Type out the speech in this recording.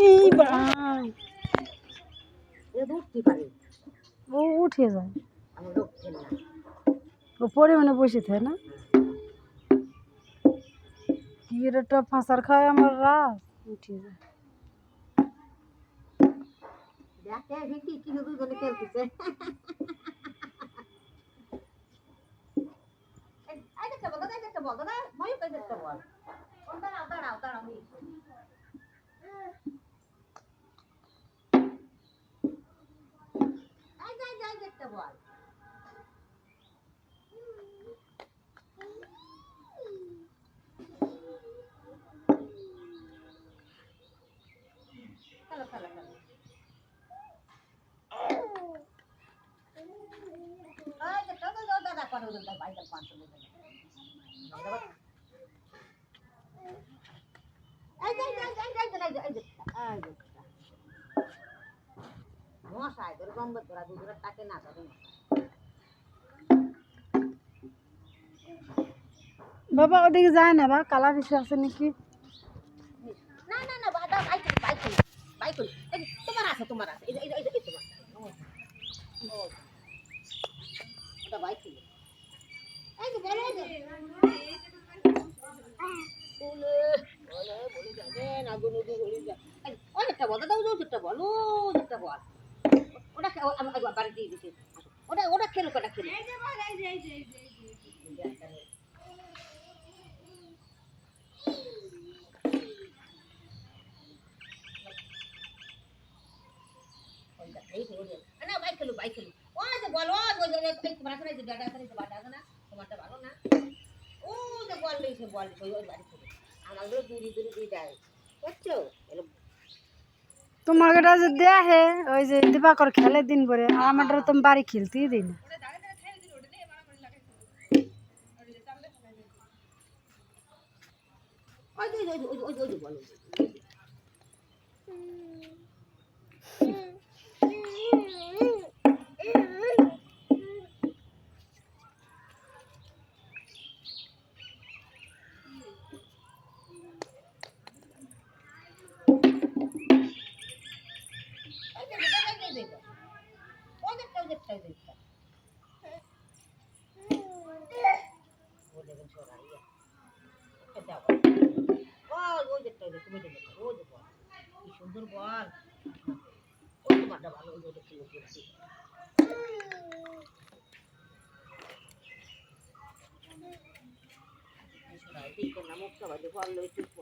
এই ভাই ও উঠে যায় ও পরিমাণে বসে থাকে না কি একটা ফাঁসার খায় আমার রাত উঠে যায় বাবা ওদিকে যায় না বা কালা বেশি আছে নাকি ওটা খেলো কটা খেলো বাইক খেলো ও যে বলো তোমার আছে না যে ডাটা আছে বাটা আছে না তোমারটা ভালো না ও যে বল লইছে বল ওই বাড়ি থেকে আমাদের দূরি দূরি দুই যায় বুঝছো তোমার এটা যে দেয়া হে ওই যে দিবাকর খেলে দিন ভরে আমাদের তো বাড়ি খেলতেই দিই না ওই বলো সুন্দর বল ও তোমারটা ভালো ওই যে খেলো করছি মুখটা ভালো